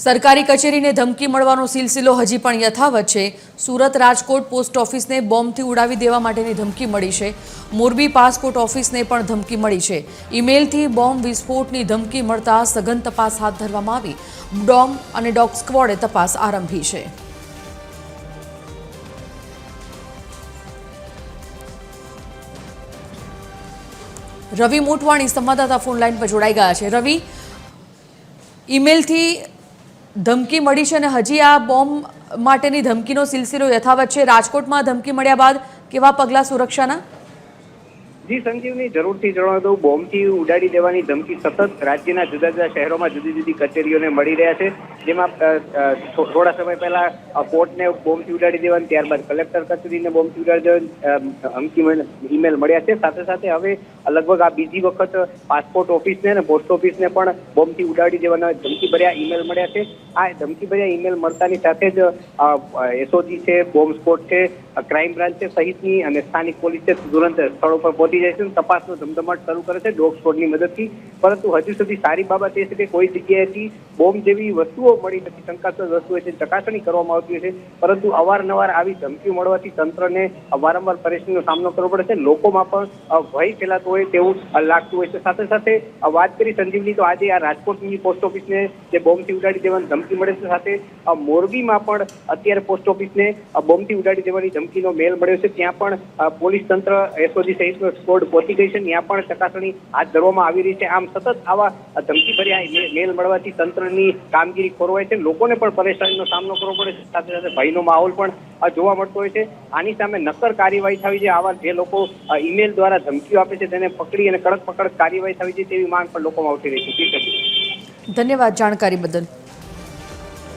સરકારી કચેરીને ધમકી મળવાનો સિલસિલો હજી પણ યથાવત છે। સુરત રાજકોટ પોસ્ટ ઓફિસને બોમ્બથી ઉડાવી દેવા માટેની ધમકી મળી છે। મોરબી પાસપોર્ટ ઓફિસને પણ ધમકી મળી છે। ઈમેલથી બોમ્બ વિસ્ફોટની ધમકી મળતા સઘન તપાસ હાથ ધરવામાં આવી। બોમ્બ અને ડોગ સ્ક્વોડે તપાસ આરંભી છે। રવિ મોટવાણી સંવાદદાતા ફોન લાઈન પર જોડાઈ ગયા છે। રવિ, ઈમેલથી ધમકી મળી છે અને હજી આ બોમ્બ માટેની ધમકીનો સિલસિલો યથાવત છે। રાજકોટમાં ધમકી મળ્યા બાદ કેવા પગલાં સુરક્ષાના? જી સંજીવની, જરૂરથી જણાવી દઉં, બોમ્બથી ઉડાડી દેવાની ધમકી સતત રાજ્યના જુદા જુદા શહેરોમાં જુદી જુદી કચેરીઓને મળી રહ્યા છે। જેમાં થોડા સમય પહેલા કોર્ટને બોમ્બથી ઉડાડી દેવાની, ત્યારબાદ કલેક્ટર કચેરીને બોમ્બથી ઉડાડી દેવાની ધમકી ઈમેલ મળ્યા છે। સાથે સાથે હવે લગભગ આ બીજી વખત પાસપોર્ટ ઓફિસને અને પોસ્ટ ઓફિસને પણ બોમ્બથી ઉડાડી દેવાના ધમકીભર્યા ઈમેલ મળ્યા છે। આ ધમકીભર્યા ઈમેલ મળતાની સાથે જ એસઓજી છે, બોમ્બ સ્ક્વોડ છે, ક્રાઇમ બ્રાન્ચ છે સહિતની અને સ્થાનિક પોલીસ છે તુરંત સ્થળો પર પહોંચી જાય છે, તપાસનો ધમધમાટ શરૂ કરે છે ડોગ સ્ક્વોડની મદદથી। પરંતુ હજુ સુધી સારી બાબત એ છે કે કોઈ જગ્યાએથી બોમ્બ જેવી વસ્તુઓ મળી નથી, શંકાસ્પદ વસ્તુઓ છે, ચકાસણી કરવામાં આવતી હોય છે, પરંતુ અવારનવાર આવી ધમકીઓ મળવાથી તંત્રને વારંવાર પરેશાનીનો સામનો કરવો પડે છે। લોકોમાં પણ ભય ફેલાતો હોય તેવું લાગતું હોય છે। સાથે સાથે વાત કરી સંજીવની, તો આજે આ રાજકોટની પોસ્ટ ઓફિસને જે બોમ્બથી ઉડાડી દેવાની ધમકી મળે છે, સાથે મોરબીમાં પણ અત્યારે પોસ્ટ ઓફિસને બોમ્બથી ઉડાડી દેવાની ધમકીનો મેલ મળ્યો છે। ત્યાં પણ પોલીસ તંત્ર, એસઓજી સહિતનો સ્કોડ પહોંચી ગઈ છે, ત્યાં પણ ચકાસણી હાથ ધરવામાં આવી રહી છે। આમ સતત આવા ધમકીભર્યા મેલ મળવાથી તંત્રની કામગીરી ખોરવાય છે, લોકોને પણ પરેશાનીનો સામનો કરવો પડે છે, સાથે સાથે ભયનો માહોલ પણ જોવા મળતો હોય છે। આની સામે નક્કર કાર્યવાહી થવી જોઈએ। આવા જે લોકો ઈમેલ દ્વારા ધમકીઓ આપે છે તેને પકડી અને કડક કાર્યવાહી થવી જોઈએ તેવી માંગ પણ લોકોમાં ઉઠી રહી છે। ધન્યવાદ જાણકારી બદલ।